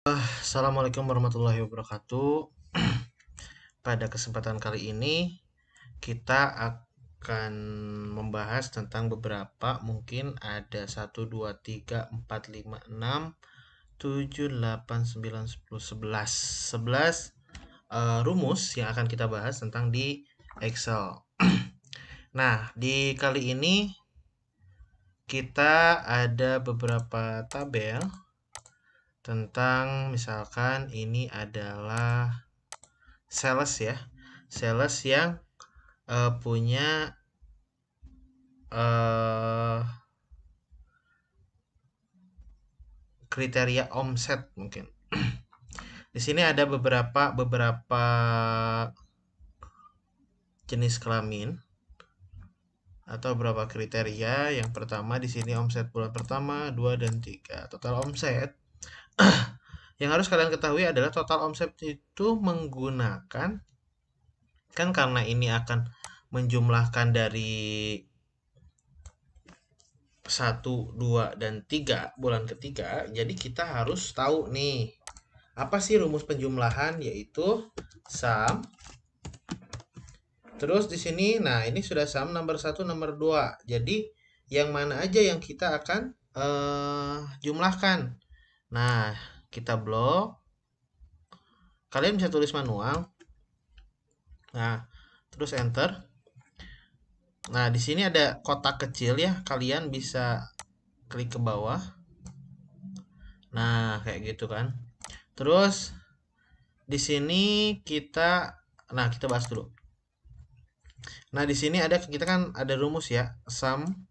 Assalamualaikum warahmatullahi wabarakatuh. Pada kesempatan kali ini kita akan membahas tentang beberapa, mungkin ada 1, 2, 3, 4, 5, 6, 7, 8, 9, 10, 11 rumus yang akan kita bahas tentang di Excel. Nah, di kali ini kita ada beberapa tabel tentang, misalkan ini adalah sales ya, sales yang punya kriteria omset mungkin. Di sini ada beberapa jenis kelamin atau beberapa kriteria. Yang pertama di sini omset bulan pertama, 2 dan 3. Total omset. Yang harus kalian ketahui adalah total omset itu menggunakan, kan karena ini akan menjumlahkan dari 1, 2, dan 3 bulan ketiga. Jadi kita harus tahu nih, apa sih rumus penjumlahan, yaitu sum. Terus di sini, nah ini sudah sum nomor 1, nomor 2. Jadi yang mana aja yang kita akan jumlahkan. Nah, kita blok. Kalian bisa tulis manual. Nah, terus enter. Nah, di sini ada kotak kecil ya. Kalian bisa klik ke bawah. Nah, kayak gitu kan. Terus di sini kita bahas dulu. Nah, di sini kita kan ada rumus ya, sum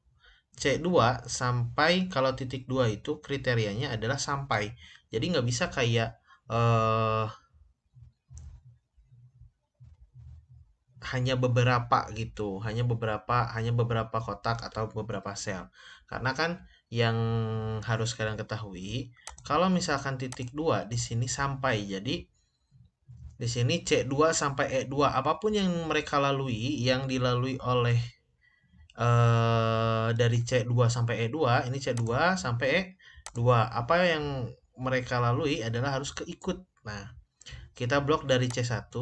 C2 sampai, kalau titik 2 itu kriterianya adalah sampai. Jadi nggak bisa kayak hanya beberapa gitu, hanya beberapa kotak atau beberapa sel. Karena kan yang harus kalian ketahui, kalau misalkan titik 2 di sini sampai. Jadi di sini C2 sampai E2, apapun yang mereka lalui, yang dilalui oleh dari C2 sampai E2, ini C2 sampai E2, apa yang mereka lalui adalah harus keikut. Nah, kita blok dari C2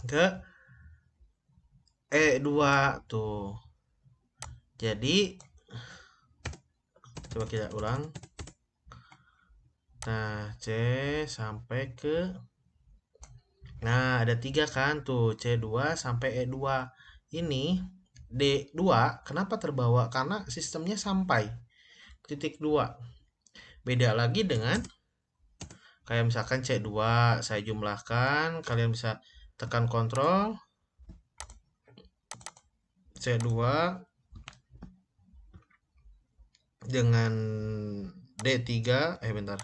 ke E2 tuh. Jadi coba kita ulang. Nah, C sampai ke, nah ada 3 kan tuh, C2 sampai E2. Ini D2 kenapa terbawa? Karena sistemnya sampai titik 2. Beda lagi dengan kayak misalkan C2 saya jumlahkan, kalian bisa tekan kontrol C2 dengan D3, bentar.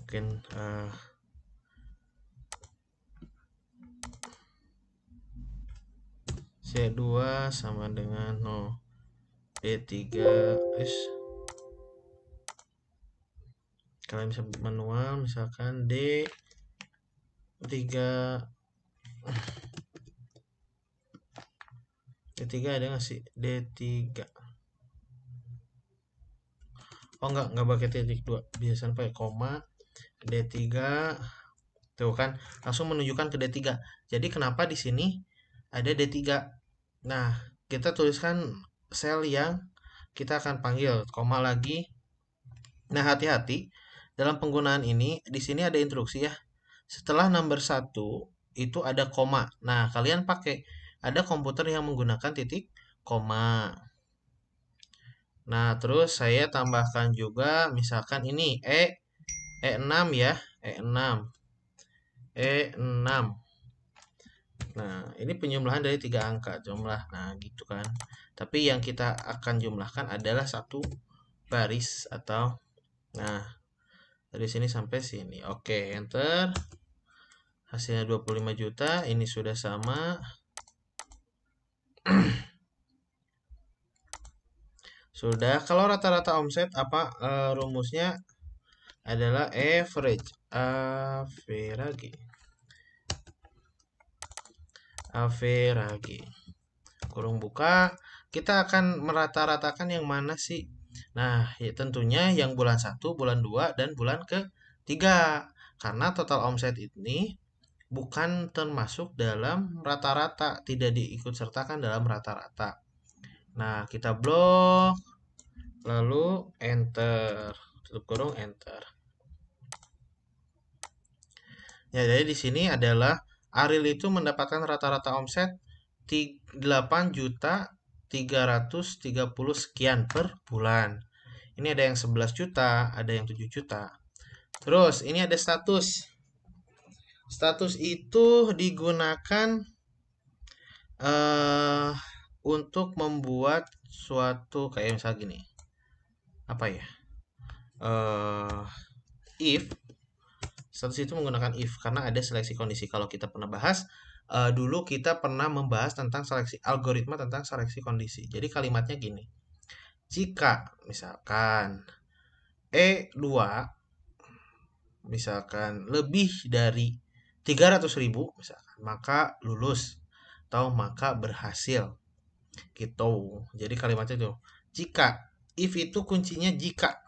Mungkin C2 sama dengan D3. Kalian bisa manual, misalkan D3 ada nggak sih D3? Oh, nggak pakai titik 2, biasanya pakai koma. D3 tuh kan langsung menunjukkan ke D3. Jadi kenapa di sini ada D3? Nah, kita tuliskan sel yang kita akan panggil, koma lagi. Nah, hati-hati dalam penggunaan ini. Di sini ada instruksi ya. Setelah nomor 1 itu ada koma. Nah, kalian ada komputer yang menggunakan titik koma. Nah, terus saya tambahkan juga, misalkan ini E6 ya, E6. Nah, ini penjumlahan dari 3 angka jumlah. Nah, gitu kan. Tapi yang kita akan jumlahkan adalah satu baris atau, nah, dari sini sampai sini. Oke, enter. Hasilnya 25 juta. Ini sudah sama. Sudah. Kalau rata-rata omset apa rumusnya adalah average. Average. Kurung buka. Kita akan merata-ratakan yang mana sih Nah, ya tentunya yang bulan 1, bulan 2, dan bulan ketiga. Karena total omset ini bukan termasuk dalam rata-rata, tidak diikut sertakan dalam rata-rata. Nah, kita blok, lalu enter, tutup kurung, enter. Ya, jadi di sini adalah Ariel itu mendapatkan rata-rata omset 8.330 sekian per bulan. Ini ada yang 11 juta, ada yang 7 juta. Terus ini ada status. Status itu digunakan eh untuk membuat suatu kayak misalnya gini. Apa ya? eh If status itu menggunakan if karena ada seleksi kondisi. Kalau kita pernah bahas dulu kita pernah membahas tentang seleksi algoritma tentang seleksi kondisi. Jadi kalimatnya gini. Jika misalkan E2 misalkan lebih dari 300.000 misalkan, maka lulus atau maka berhasil gitu. Jadi kalimatnya itu jika, if itu kuncinya jika.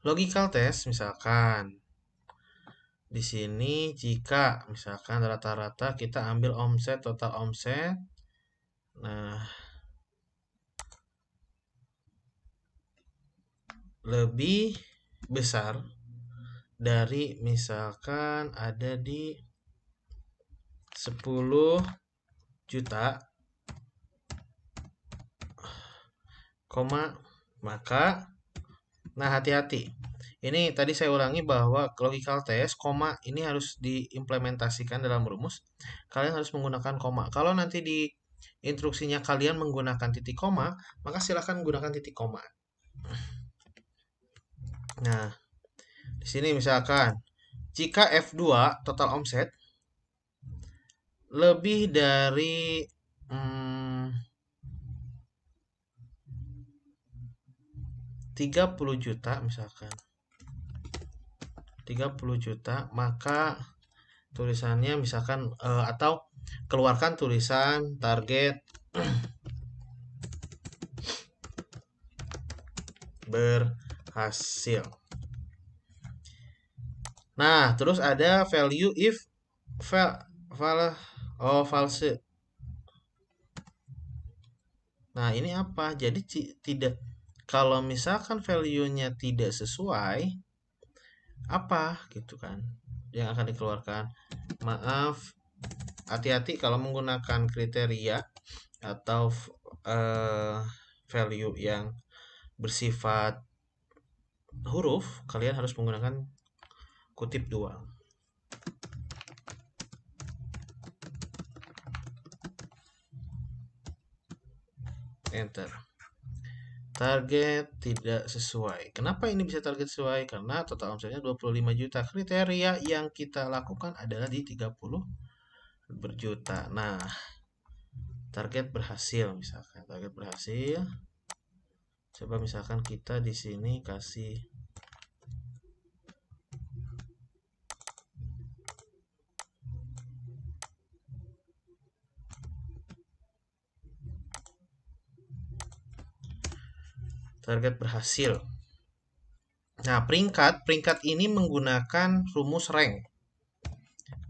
Logical test misalkan di sini jika misalkan rata-rata kita ambil omset, total omset. Nah, lebih besar dari misalkan ada di 10 juta, koma, maka, nah hati-hati. Ini tadi saya ulangi bahwa logical test, koma ini harus diimplementasikan dalam rumus. Kalian harus menggunakan koma. Kalau nanti di instruksinya kalian menggunakan titik koma, maka silahkan menggunakan titik koma. Nah, di sini misalkan jika F2 total omset lebih dari 30 juta misalkan 30 juta, maka tulisannya misalkan atau keluarkan tulisan target berhasil. Nah, terus ada value if false. Nah, ini apa? Jadi tidak, kalau misalkan value-nya tidak sesuai, apa gitu kan yang akan dikeluarkan. Maaf, hati-hati kalau menggunakan kriteria atau value yang bersifat huruf, kalian harus menggunakan kutip dua. Enter. Target tidak sesuai. Kenapa ini bisa target sesuai? Karena total omsetnya 25 juta. Kriteria yang kita lakukan adalah di 30 berjuta. Nah, target berhasil misalkan. Target berhasil. Coba misalkan kita di sini kasih target berhasil. Nah, peringkat ini menggunakan rumus rank.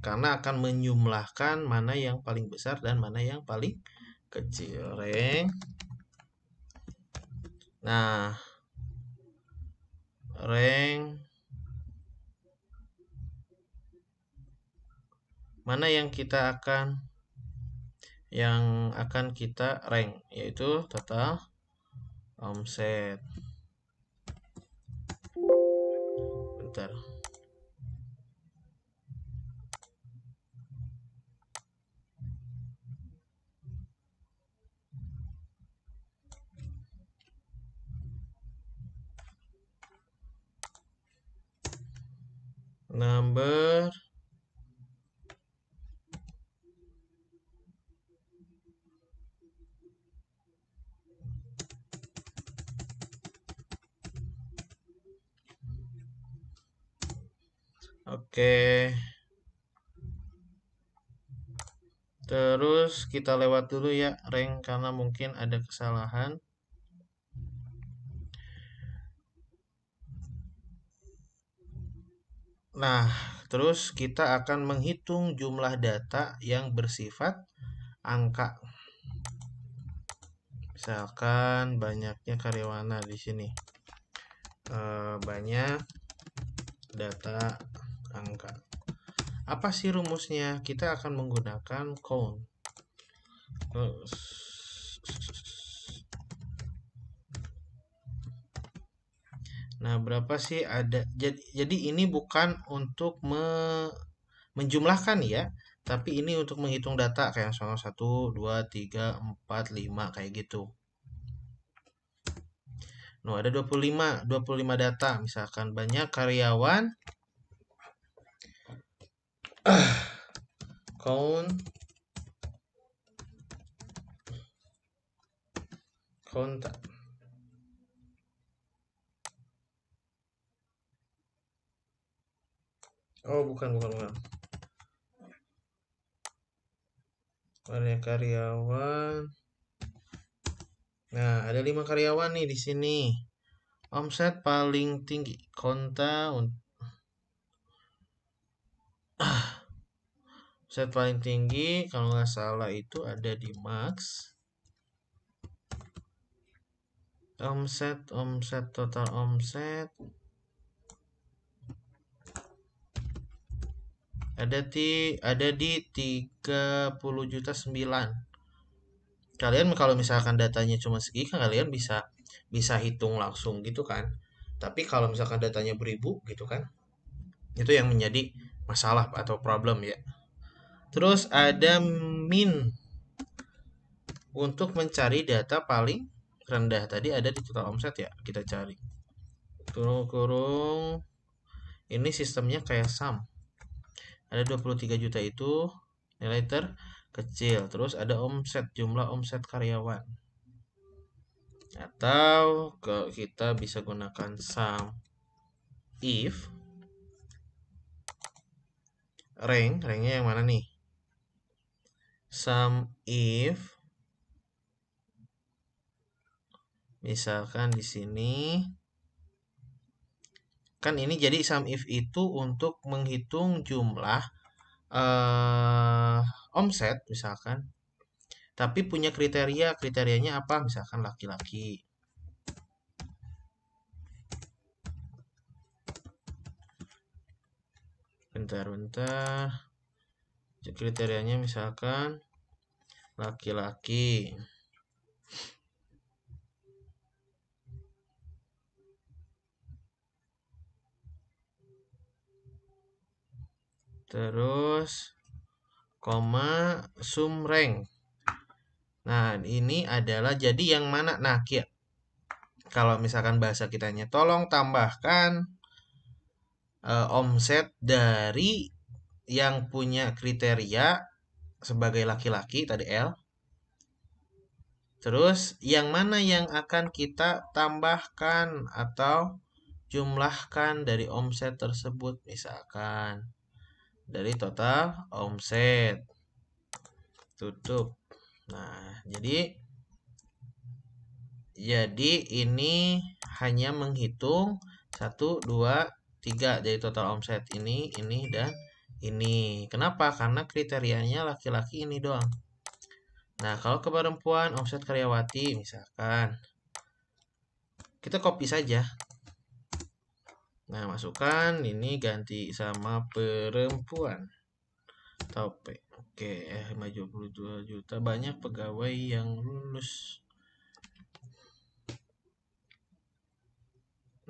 Karena akan menjumlahkan mana yang paling besar dan mana yang paling kecil. Rank. Nah, rank mana yang akan kita rank, yaitu total omset. Bentar. Number Oke. Terus kita lewat dulu ya rank karena mungkin ada kesalahan. Nah, terus kita akan menghitung jumlah data yang bersifat angka. Misalkan banyaknya karyawan. Nah, di sini banyak data angka. Apa sih rumusnya? Kita akan menggunakan count. Nah, berapa sih ada? Jadi ini bukan untuk menjumlahkan ya, tapi ini untuk menghitung data kayak soal 1, 2, 3, 4, 5 kayak gitu. Nah, ada 25 data. Misalkan banyak karyawan count count. Oh, bukan. Banyak karyawan. Nah, ada 5 karyawan nih di sini. Omset paling tinggi. Omset paling tinggi kalau nggak salah itu ada di Max. Total omset ada di 30,9 juta. Kalian kalau misalkan datanya cuma segini kan kalian bisa bisa hitung langsung gitu kan. Tapi kalau misalkan datanya beribu gitu kan, itu yang menjadi masalah atau problem ya. Terus ada min untuk mencari data paling rendah. Tadi ada di total omset ya, kita cari. Kurung ini sistemnya kayak sum. Ada 23 juta itu nilai terkecil. Terus ada omset, jumlah omset karyawan. Atau kita bisa gunakan sum if ranknya yang mana nih? Sum if misalkan di sini kan ini jadi sum if itu untuk menghitung jumlah omset misalkan, tapi punya kriterianya apa? Misalkan laki-laki. Bentar. Kriterianya misalkan laki-laki. Terus koma sum rank. Nah, ini adalah jadi yang mana? Nah, kalau misalkan bahasa kitanya tolong tambahkan omset dari yang punya kriteria sebagai laki-laki tadi L. Terus yang mana yang akan kita tambahkan atau jumlahkan dari omset tersebut, misalkan dari total omset. Tutup. Nah, jadi ini hanya menghitung 1, 2, 3 dari total omset ini dan ini. Kenapa? Karena kriterianya laki-laki ini doang. Nah, kalau ke perempuan omset karyawati misalkan kita copy saja. Nah, masukkan ini ganti sama perempuan. Oke, 52 juta banyak pegawai yang lulus.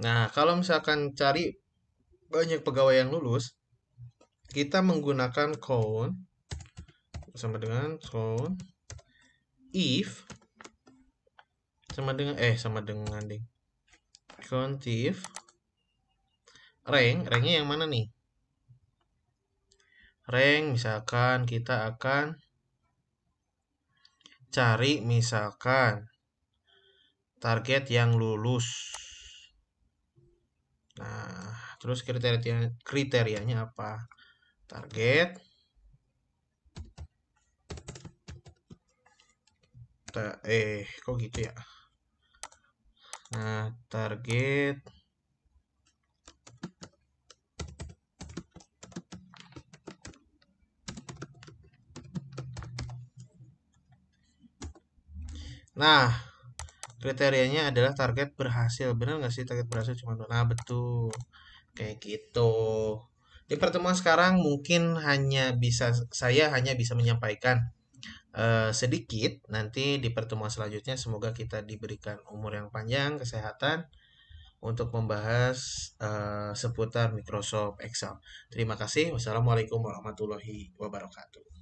Nah, kalau misalkan cari banyak pegawai yang lulus, kita menggunakan count sama dengan count if sama dengan ding. Count if ranknya yang mana nih? Rank misalkan kita akan cari misalkan target yang lulus. Nah, terus kriterianya apa? Target kok gitu ya? Nah, target Nah, kriterianya adalah target berhasil. Benar nggak sih target berhasil cuma dua? Nah, betul. Kayak gitu. Di pertemuan sekarang mungkin saya hanya bisa menyampaikan sedikit. Nanti di pertemuan selanjutnya semoga kita diberikan umur yang panjang, kesehatan untuk membahas seputar Microsoft Excel. Terima kasih. Wassalamualaikum warahmatullahi wabarakatuh.